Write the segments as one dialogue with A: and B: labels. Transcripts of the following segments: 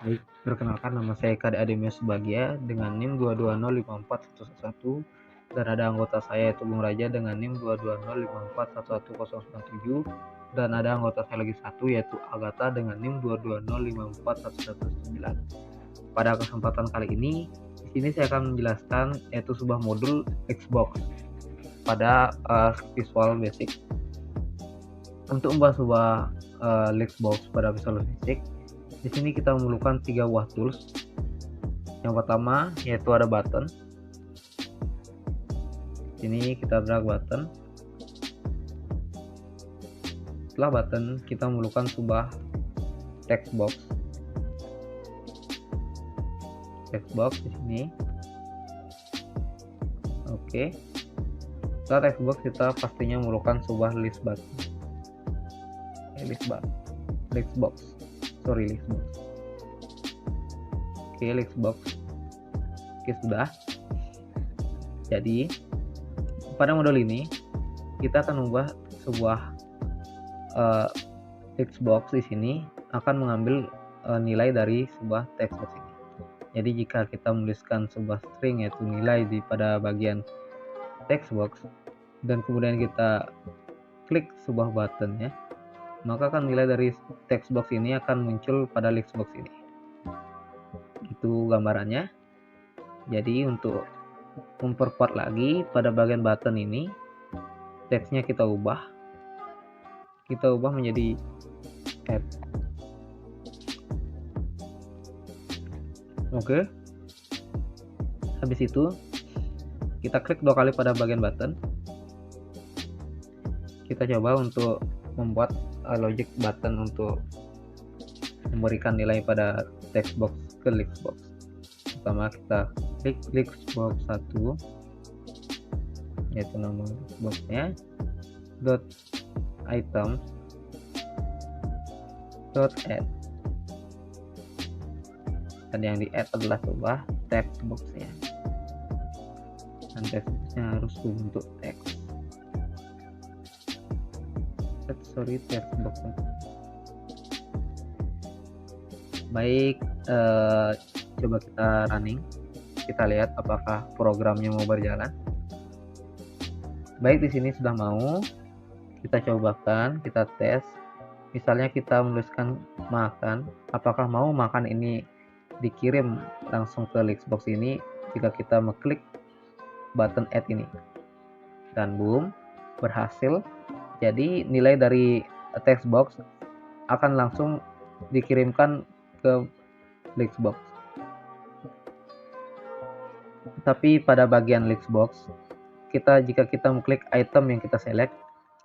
A: Baik, perkenalkan nama saya Kade Ademius Subagia dengan NIM 2205411 dan ada anggota saya yaitu Bung Raja dengan NIM 220541197 dan ada anggota saya lagi satu yaitu Agatha dengan NIM 220541119. Pada kesempatan kali ini, di sini saya akan menjelaskan yaitu sebuah modul Xbox pada Visual Basic. Untuk membahas sebuah Xbox pada Visual Basic, di sini kita memerlukan 3 buah tools. Yang pertama yaitu ada button. Sini kita drag button. Setelah button, kita memerlukan sebuah text box. Text box di sini. Oke. Setelah text box, kita pastinya memerlukan sebuah list button. List box. Oke, list box. Oke, sudah. Jadi pada modul ini kita akan mengubah sebuah text box di sini akan mengambil nilai dari sebuah text box ini. Jadi jika kita menuliskan sebuah string yaitu nilai pada bagian text box dan kemudian kita klik sebuah button ya, maka kan nilai dari text box ini akan muncul pada list box ini. Itu gambarannya. Jadi untuk memperkuat lagi pada bagian button ini, teksnya kita ubah menjadi add. Oke. Habis itu kita klik 2 kali pada bagian button. Kita coba untuk membuat logic button untuk memberikan nilai pada text box ke list box. Pertama kita klik list box 1 yaitu nama boxnya dot item dot add, dan yang di add adalah sebuah text boxnya, dan text boxnya harus berbentuk teks. Text box. Baik, coba kita running, kita lihat apakah programnya mau berjalan. Baik, di sini sudah mau. Kita cobakan, kita tes. Misalnya kita menuliskan makan, apakah mau makan ini dikirim langsung ke list box ini jika kita mengklik button add ini. Dan boom, berhasil. Jadi nilai dari text box akan langsung dikirimkan ke list box. Tapi pada bagian list box, jika kita mengklik item yang kita select,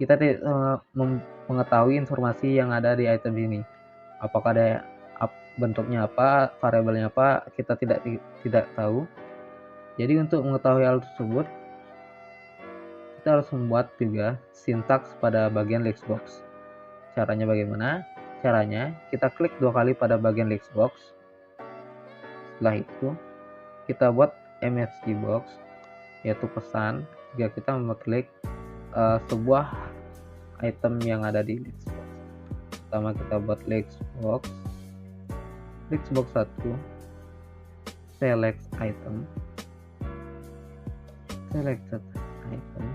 A: kita tidak mengetahui informasi yang ada di item ini. Apakah ada bentuknya apa, variabelnya apa, kita tidak tahu. Jadi untuk mengetahui hal tersebut, kita harus membuat juga sintaks pada bagian list box. Caranya bagaimana? Caranya kita klik 2 kali pada bagian list box. Setelah itu kita buat msg box, yaitu pesan jika kita mengklik sebuah item yang ada di list box. Pertama kita buat list box 1, select item, selected item,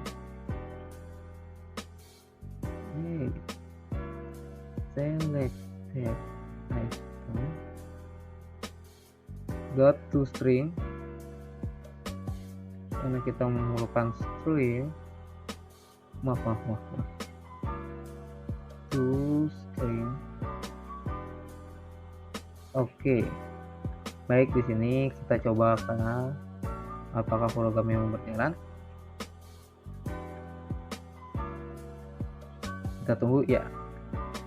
A: selected item dot to string, karena kita memerlukan string, maaf to string. Oke. Baik, di sini kita coba apakah programnya mau berjalan. Kita tunggu ya.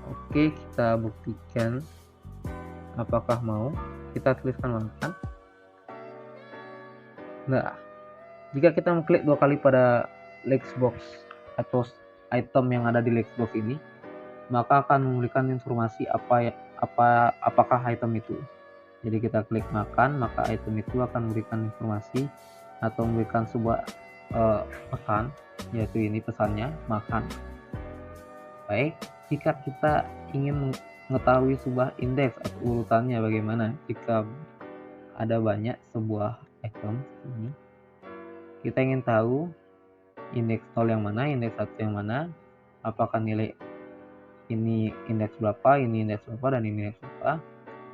A: Oke, kita buktikan apakah mau. Kita tuliskan makan. Nah, jika kita mengklik 2 kali pada list box atau item yang ada di list box ini, maka akan memberikan informasi apakah item itu. Jadi kita klik makan, maka item itu akan memberikan informasi atau memberikan sebuah pesan, yaitu ini pesannya makan. Baik, Jika kita ingin mengetahui sebuah indeks atau urutannya bagaimana, jika ada banyak sebuah item ini, kita ingin tahu indeks 0 yang mana, indeks 1 yang mana, apakah nilai ini indeks berapa, ini indeks berapa, dan ini indeks berapa.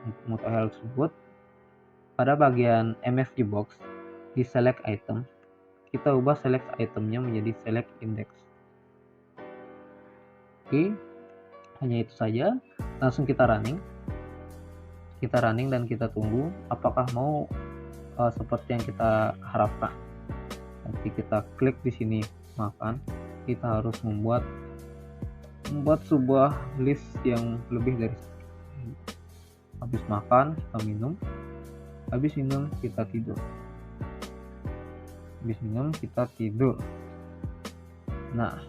A: Untuk mengetahui hal tersebut, pada bagian MSG box di select item, kita ubah select itemnya menjadi select index. Oke, hanya itu saja. Langsung kita running dan kita tunggu apakah mau seperti yang kita harapkan. Nanti kita klik di sini makan, kita harus membuat sebuah list yang lebih dari habis makan kita minum, habis minum kita tidur, habis minum kita tidur. Nah,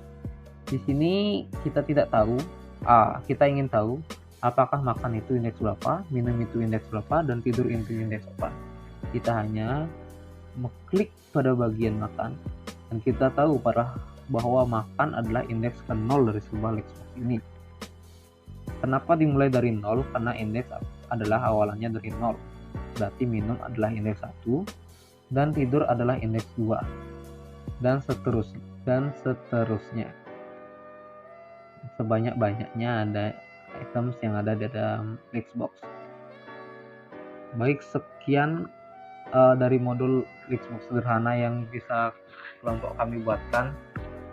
A: di sini kita tidak tahu, kita ingin tahu apakah makan itu indeks berapa, minum itu indeks berapa, dan tidur itu indeks berapa. Kita hanya mengklik pada bagian makan dan kita tahu bahwa makan adalah indeks ke-0 dari sebuah Lexbox ini. Kenapa dimulai dari 0? Karena indeks adalah awalannya dari 0. Berarti minum adalah indeks 1 dan tidur adalah indeks 2 dan seterusnya. Sebanyak-banyaknya ada items yang ada di dalam Lexbox. Baik, sekian dari modul Lexbox sederhana yang bisa kelompok kami buatkan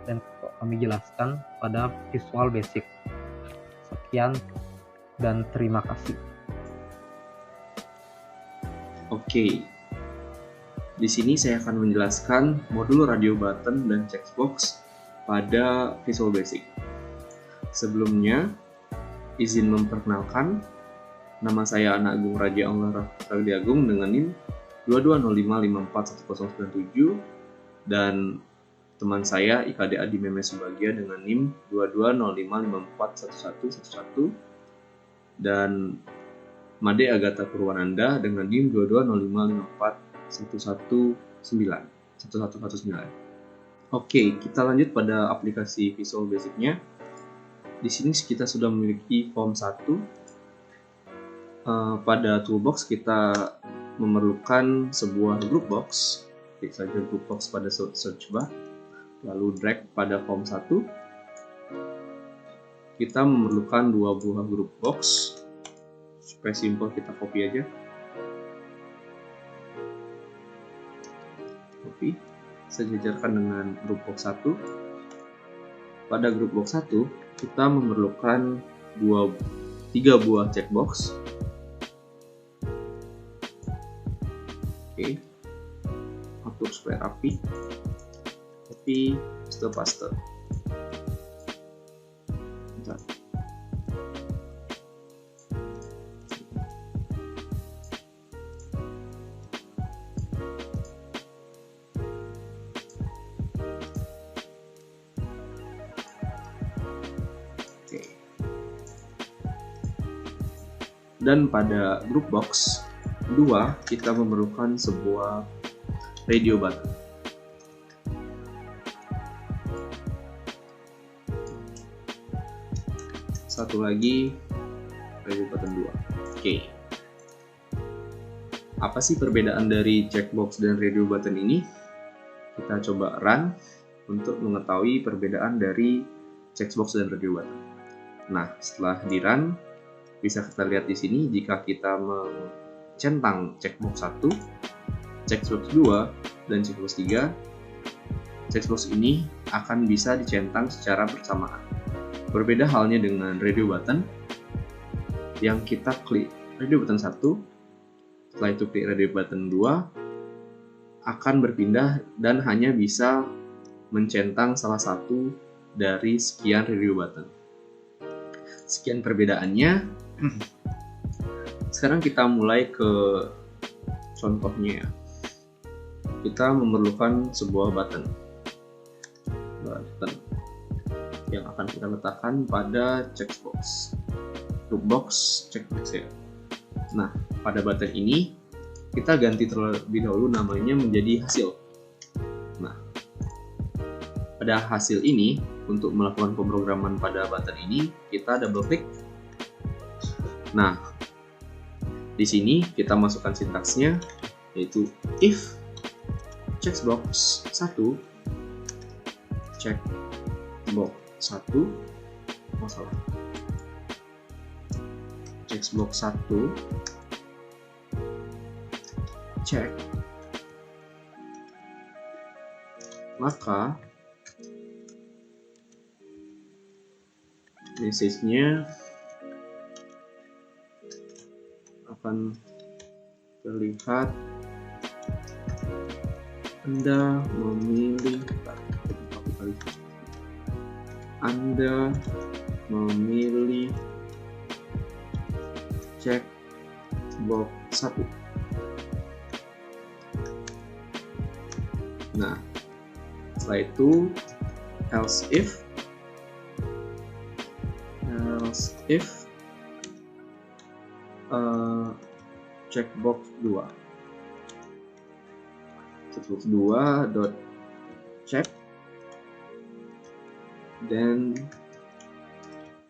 A: dan kami jelaskan pada Visual Basic. Sekian dan terima kasih.
B: Oke, di sini saya akan menjelaskan modul radio button dan checkbox pada Visual Basic. Sebelumnya, izin memperkenalkan, nama saya Anak Agung Raja Angga Ragdi Agung dengan NIM 2205541097 dan teman saya IKD Adi Memes Subagia dengan NIM 2205541111 dan Made Agatha Purwananda dengan NIM 2205541119. Oke, kita lanjut pada aplikasi Visual Basic-nya. Di sini kita sudah memiliki form 1. Pada toolbox kita memerlukan sebuah group box. Klik saja group box pada search bar, lalu drag pada form 1. Kita memerlukan 2 buah group box. Supaya simpel kita copy aja. Copy, sejajarkan dengan group box 1. Pada group box 1, kita memerlukan 3 buah checkbox. Oke, atur supaya rapi. Copy, paste. Bentar. Dan pada group box 2 kita memerlukan sebuah radio button. Satu lagi radio button 2. Oke. Apa sih perbedaan dari checkbox dan radio button ini? Kita coba run untuk mengetahui perbedaan dari checkbox dan radio button. Nah, setelah di run, bisa kita lihat di sini jika kita mencentang checkbox 1, checkbox 2, dan checkbox 3, checkbox ini akan bisa dicentang secara bersamaan. Berbeda halnya dengan radio button yang kita klik radio button 1, setelah itu klik radio button 2, akan berpindah dan hanya bisa mencentang salah satu dari sekian radio button. Sekian perbedaannya. Sekarang kita mulai ke contohnya. Kita memerlukan sebuah button yang akan kita letakkan pada checkbox, group box, checkbox ya. Nah, pada button ini kita ganti terlebih dahulu namanya menjadi hasil. Nah, Pada hasil ini, untuk melakukan pemrograman pada button ini, kita double klik. Nah, di sini kita masukkan sintaksnya, yaitu if checkbox 1 checkbox 1 masalah checkbox 1 check, maka message-nya akan terlihat Anda memilih checkbox 1. Nah, setelah itu else if checkbox 2 dot check, dan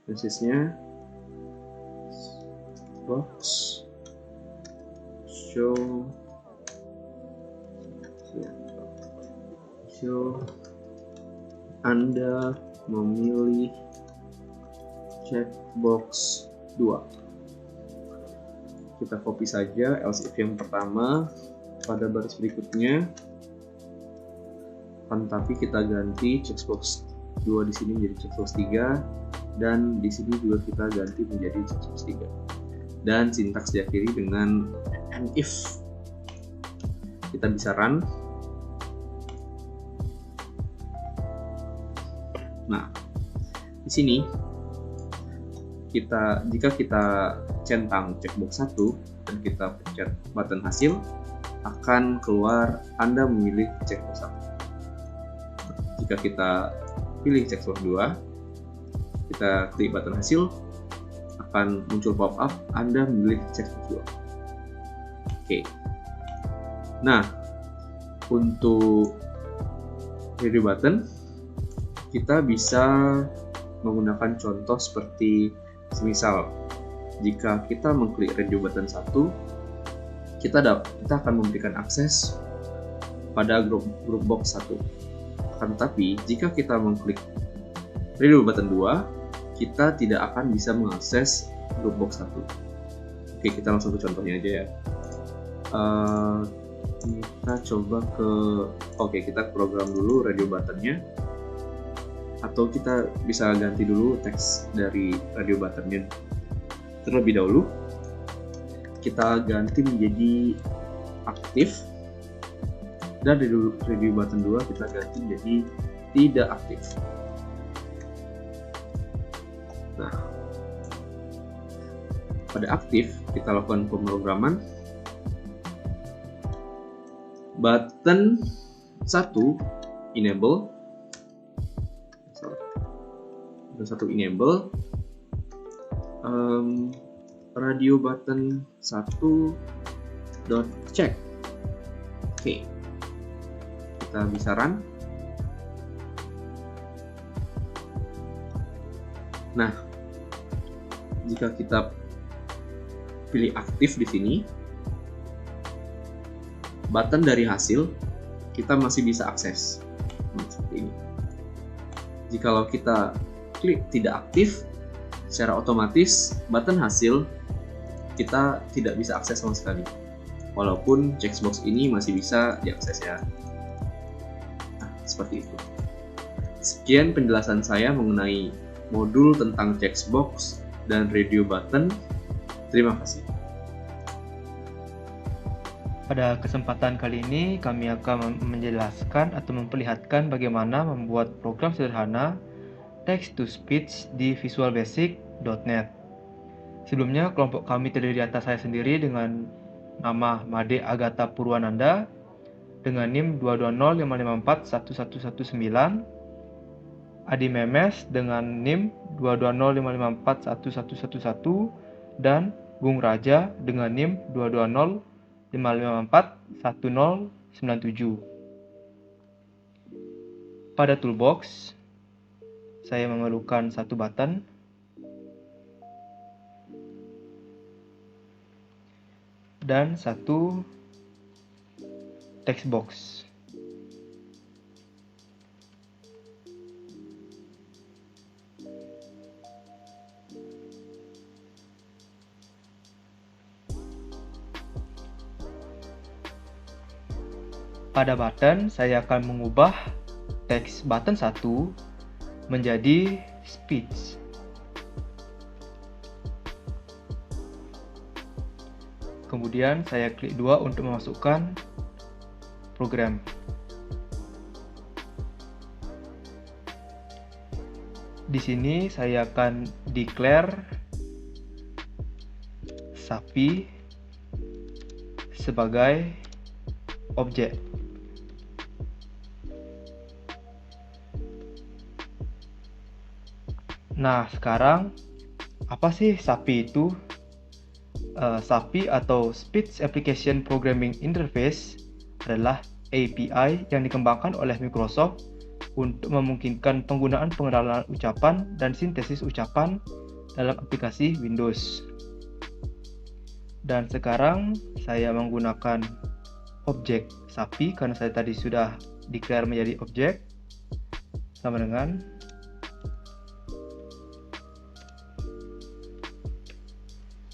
B: message-nya box show Anda memilih checkbox 2. Kita copy saja else if yang pertama pada baris berikutnya, tapi kita ganti checkbox 2 di sini menjadi checkbox 3, dan di sini juga kita ganti menjadi checkbox 3. Dan sintaks diakhiri dengan and if. Kita bisa run. Nah, di sini jika kita centang checkbox 1 dan kita pencet button hasil, akan keluar Anda memilih checkbox 1. Jika kita pilih checkbox 2, kita klik button hasil, akan muncul pop-up Anda memilih checkbox 2. Oke. Nah, untuk radio button kita bisa menggunakan contoh seperti semisal jika kita mengklik radio button 1, kita akan memberikan akses pada grup box 1. Akan tetapi jika kita mengklik radio button 2, kita tidak akan bisa mengakses grup box 1. Oke, kita langsung ke contohnya aja ya. Kita coba kita program dulu radio buttonnya, atau kita bisa ganti dulu teks dari radio buttonnya terlebih dahulu. Kita ganti menjadi aktif, dan radio button 2 kita ganti menjadi tidak aktif. Nah, pada aktif kita lakukan pemrograman button 1 enable, radio button 1 dot check. Oke, kita bisa run. Nah, jika kita pilih aktif di sini, button dari hasil kita masih bisa akses seperti ini. Jikalau kita klik tidak aktif, secara otomatis button hasil kita tidak bisa akses sama sekali, walaupun checkbox ini masih bisa diakses ya. Nah, seperti itu. Sekian penjelasan saya mengenai modul tentang checkbox dan radio button. Terima kasih.
C: Pada kesempatan kali ini kami akan menjelaskan atau memperlihatkan bagaimana membuat program sederhana text to speech di visualbasic.net. Sebelumnya kelompok kami terdiri atas saya sendiri dengan nama Made Agatha Purwananda dengan NIM 22055411119, Adi Memes dengan NIM 22055411111, dan Bung Raja dengan NIM 22055411097. Pada toolbox, saya memerlukan satu button dan satu text box. Pada button, saya akan mengubah teks button 1 menjadi speech. Kemudian saya klik 2 untuk memasukkan program. Di sini saya akan declare sapi sebagai objek. Nah, sekarang apa sih sapi itu? Sapi atau Speech Application Programming Interface adalah API yang dikembangkan oleh Microsoft untuk memungkinkan penggunaan pengenalan ucapan dan sintesis ucapan dalam aplikasi Windows. Dan sekarang saya menggunakan objek sapi karena saya tadi sudah declare menjadi objek, sama dengan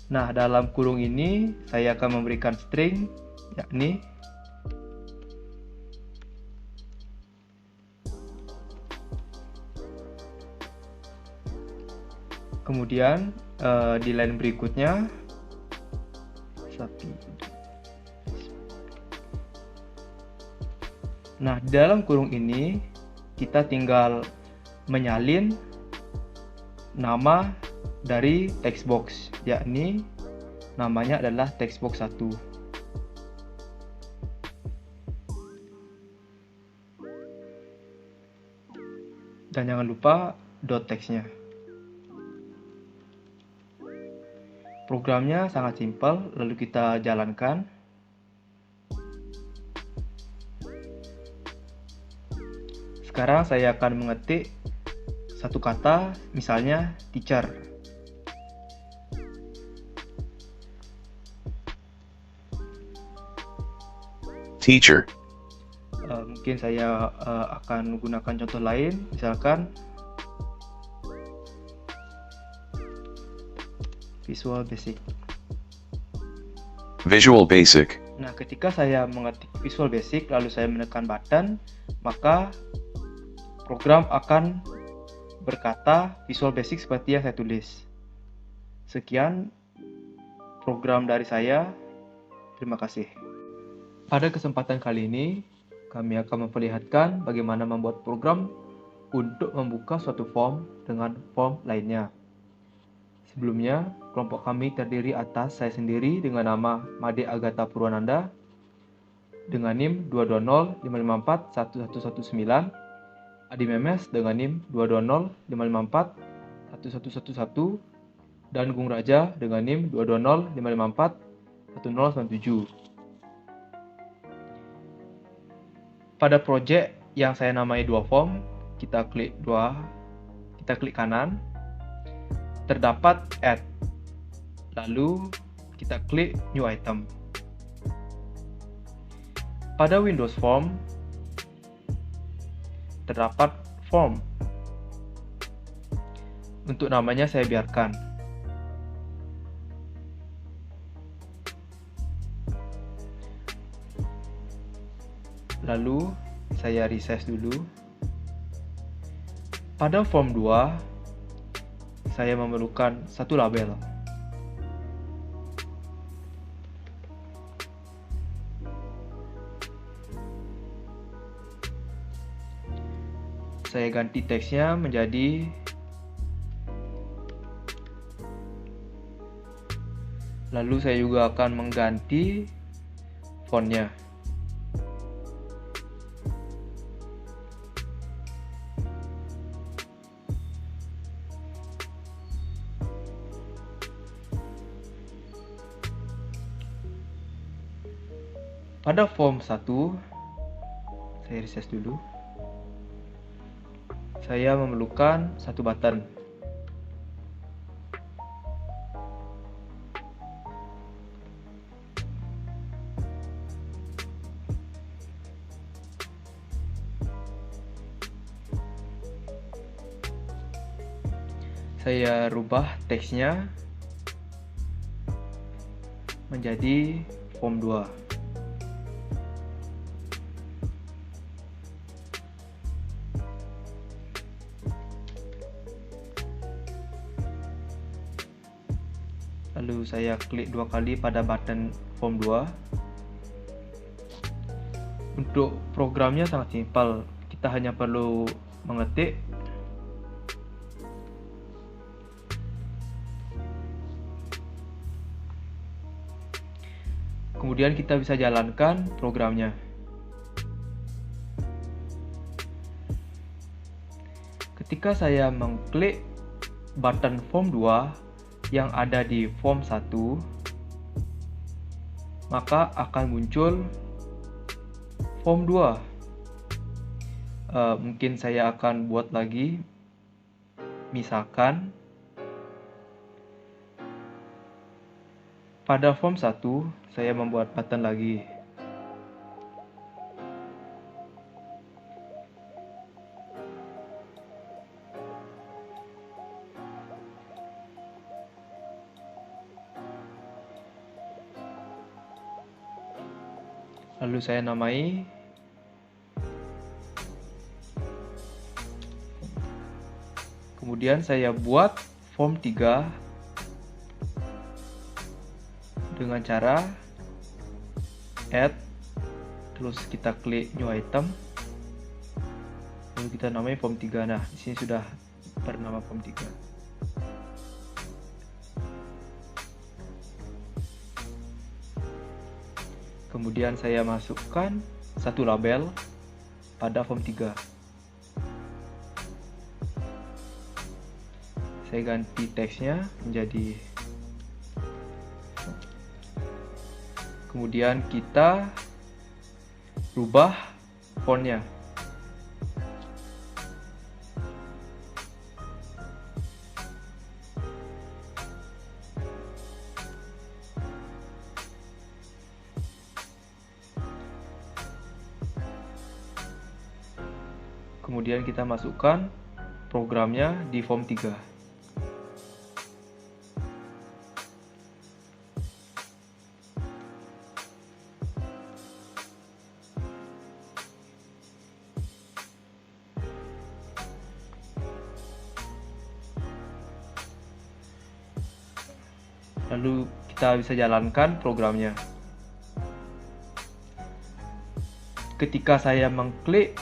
C: nah, dalam kurung ini saya akan memberikan string, yakni kemudian di line berikutnya sapi. Nah, di dalam kurung ini kita tinggal menyalin nama dari text box, yakni namanya adalah text box 1. Dan jangan lupa dot text-nya. Programnya sangat simpel, lalu kita jalankan. Sekarang saya akan mengetik satu kata, misalnya teacher.
D: Teacher.
C: Mungkin saya akan menggunakan contoh lain, misalkan Visual Basic.
D: Visual Basic.
C: Nah, ketika saya mengetik Visual Basic lalu saya menekan button, maka program akan berkata Visual Basic seperti yang saya tulis. Sekian program dari saya. Terima kasih. Pada kesempatan kali ini, kami akan memperlihatkan bagaimana membuat program untuk membuka suatu form dengan form lainnya. Sebelumnya, kelompok kami terdiri atas saya sendiri dengan nama Made Agatha Purwananda, dengan NIM 220554119, Adi Memes dengan NIM 220554111, dan Gung Raja dengan NIM 220554197. Pada project yang saya namai dua form, kita klik kanan, terdapat add, lalu kita klik new item. Pada Windows Form, terdapat form. Untuk namanya saya biarkan. Lalu saya resize dulu. Pada form 2, saya memerlukan satu label. Saya ganti teksnya menjadi lalu saya juga akan mengganti fontnya. Pada form 1, saya resize dulu. saya memerlukan satu button. Saya rubah teksnya menjadi form 2. Lalu saya klik 2 kali pada button form 2. Untuk programnya sangat simpel. Kita hanya perlu mengetik kemudian kita bisa jalankan programnya. Ketika saya mengklik button form 2 yang ada di form 1, maka akan muncul form 2. Mungkin saya akan buat lagi. Misalkan pada form 1 saya membuat button lagi. Lalu saya namai. Kemudian saya buat form 3 dengan cara add, terus kita klik new item, lalu kita namai form 3. Nah, di sini sudah bernama form 3. Kemudian saya masukkan satu label pada form 3. Saya ganti teksnya menjadi, kemudian kita rubah fontnya. Kemudian kita masukkan programnya di form 3. Lalu kita bisa jalankan programnya. Ketika saya mengklik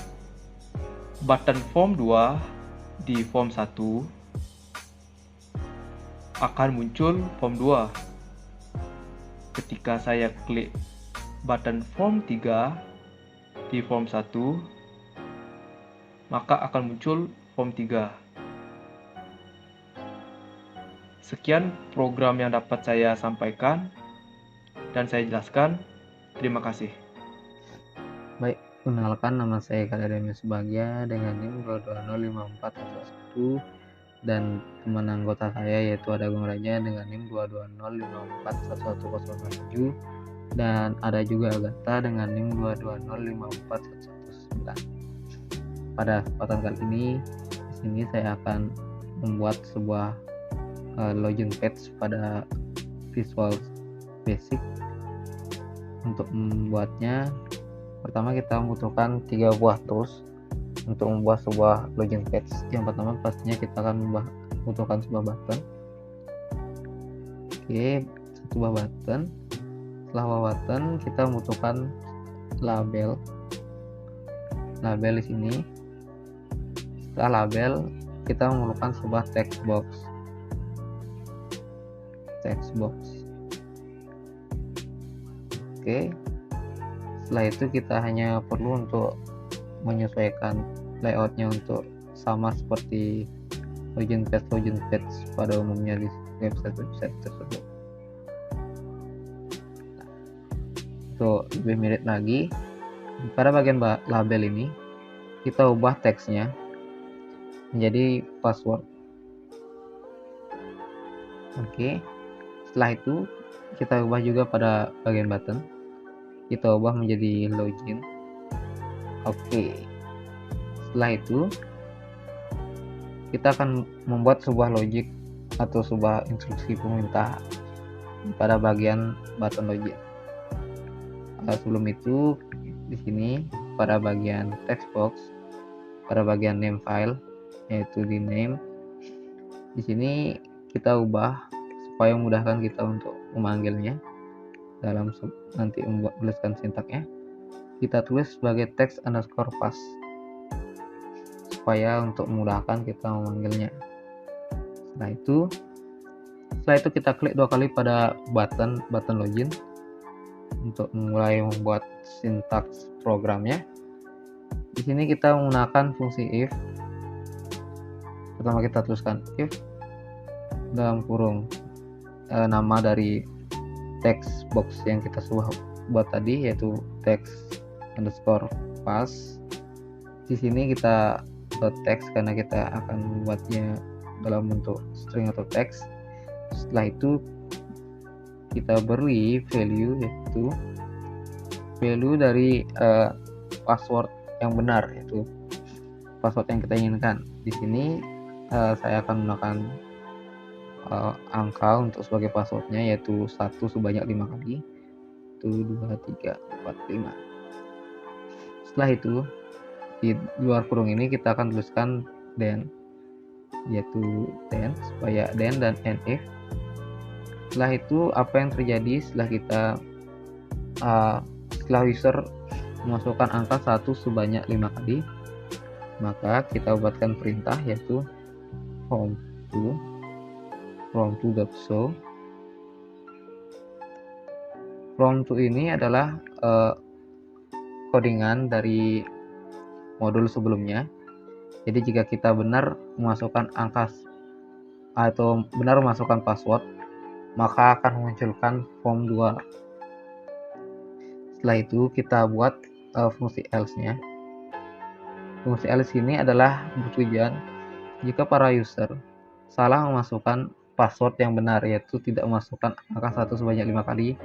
C: button form 2 di form 1, akan muncul form 2. Ketika saya klik button form 3 di form 1, maka akan muncul form 3. Sekian program yang dapat saya sampaikan dan saya jelaskan. Terima kasih.
A: Baik, kenalkan nama saya Kadademius Subagja dengan NIM 2205411 dan teman anggota saya yaitu ada Agung Raja dengan NIM 220541107 dan ada juga Agatha dengan NIM 220541119. Pada kesempatan kali ini di sini saya akan membuat sebuah login page pada Visual Basic. Untuk membuatnya, pertama kita membutuhkan 3 buah tools untuk membuat sebuah login page. Yang pertama pastinya kita akan membutuhkan sebuah button. Oke, satu buah button. Setelah buah button, kita membutuhkan label di sini. Setelah label, kita memerlukan sebuah text box. Oke, setelah itu kita hanya perlu untuk menyesuaikan layoutnya untuk sama seperti login page pada umumnya di website tersebut. Untuk lebih mirip lagi, pada bagian label ini kita ubah teksnya. menjadi password. Oke, setelah itu kita ubah juga pada bagian button, kita ubah menjadi login. Oke, setelah itu kita akan membuat sebuah logic atau sebuah instruksi pemerintah pada bagian button login. Sebelum itu, di sini pada bagian text box, pada bagian name file, yaitu di name, di sini kita ubah supaya memudahkan kita untuk memanggilnya. Dalam nanti tuliskan sintaknya, kita tulis sebagai text underscore pass supaya untuk memudahkan kita memanggilnya. Setelah itu kita klik 2 kali pada button login untuk mulai membuat sintaks programnya. Di sini kita menggunakan fungsi if. Pertama kita tuliskan if dalam kurung nama dari text box yang kita sudah buat tadi, yaitu text underscore pass. Di sini kita text karena kita akan membuatnya dalam bentuk string atau teks. Setelah itu kita beri value, yaitu value dari password yang benar, yaitu password yang kita inginkan. Di sini saya akan menggunakan angka untuk sebagai passwordnya, yaitu 1 sebanyak 5 kali. 1, 2, 3, 4, 5. Setelah itu di luar kurung ini kita akan tuliskan then, yaitu then, supaya then dan if. Setelah itu apa yang terjadi setelah user memasukkan angka 1 sebanyak 5 kali, maka kita buatkan perintah, yaitu from2.show. From2 ini adalah codingan dari modul sebelumnya. Jadi jika kita benar memasukkan angka atau benar memasukkan password, maka akan memunculkan form 2. Setelah itu kita buat fungsi else-nya. Fungsi else ini adalah bertujuan jika para user salah memasukkan password yang benar, yaitu tidak memasukkan angka 1 sebanyak 5 kali,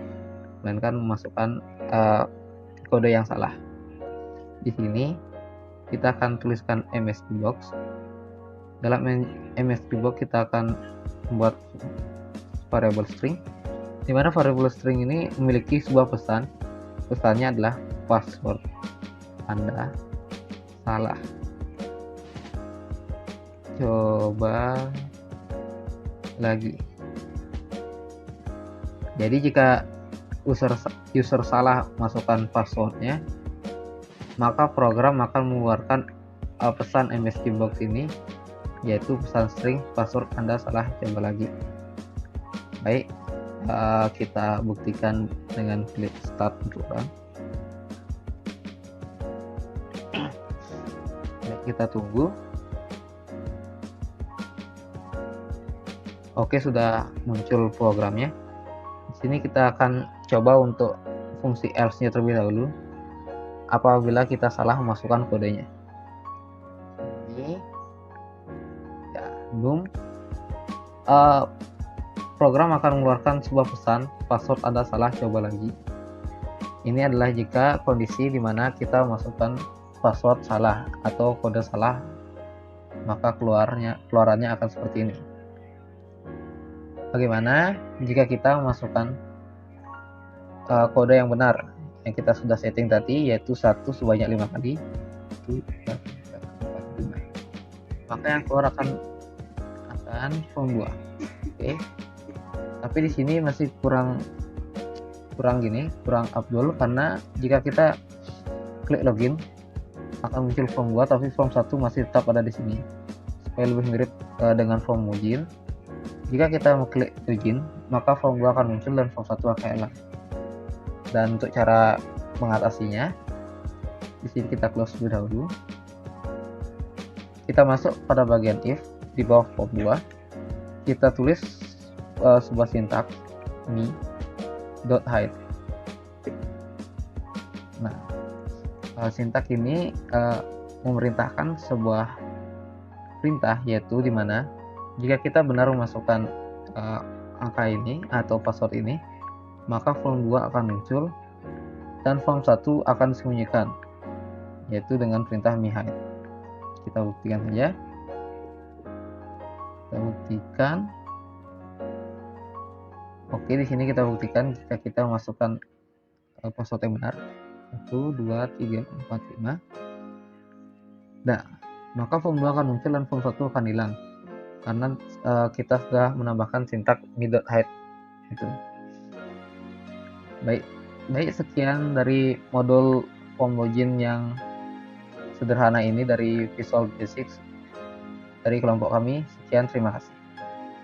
A: melainkan memasukkan kode yang salah. Di sini kita akan tuliskan MSG box. Dalam MSG box kita akan membuat variable string, di mana variable string ini memiliki sebuah pesan. Pesannya adalah password Anda salah. Coba lagi. Jadi jika user salah masukkan passwordnya, maka program akan mengeluarkan pesan MSG box ini, yaitu pesan string password Anda salah, coba lagi. Baik, kita buktikan dengan klik start untuk run. Kita tunggu. Oke, sudah muncul programnya. Di sini kita akan coba untuk fungsi else-nya terlebih dahulu. Apabila kita salah memasukkan kodenya. Ini ya, belum. Program akan mengeluarkan sebuah pesan, password Anda salah, coba lagi. Ini adalah jika kondisi di mana kita memasukkan password salah atau kode salah, maka keluarannya akan seperti ini. Bagaimana jika kita memasukkan kode yang benar yang kita sudah setting tadi, yaitu 1 sebanyak 5 kali, 1, 2, 3, 4, 5. Maka yang keluar akan form 2. Oke. Tapi di sini masih kurang Abdul, karena jika kita klik login akan muncul form 2, tapi form 1 masih tetap ada di sini supaya lebih mirip dengan form login. Jika kita mengklik login, maka form 2 akan muncul dan form 1 akan hilang. Dan untuk cara mengatasinya, di sini kita close dulu dahulu. Kita masuk pada bagian if di bawah form 2. Kita tulis sebuah sintaks me.hide. Nah, sintaks ini memerintahkan sebuah perintah, yaitu di mana jika kita benar memasukkan angka ini atau password ini, maka form 2 akan muncul dan form 1 akan disembunyikan, yaitu dengan perintah mehide. Kita buktikan saja. Kita buktikan. Oke, di sini kita buktikan jika kita memasukkan password yang benar. 1, 2, 3, 4, 5. Nah, maka form 2 akan muncul dan form 1 akan hilang. Karena kita sudah menambahkan sintak me.hide itu. Baik, sekian dari modul form login yang sederhana ini dari Visual Basic dari kelompok kami. Sekian, terima kasih.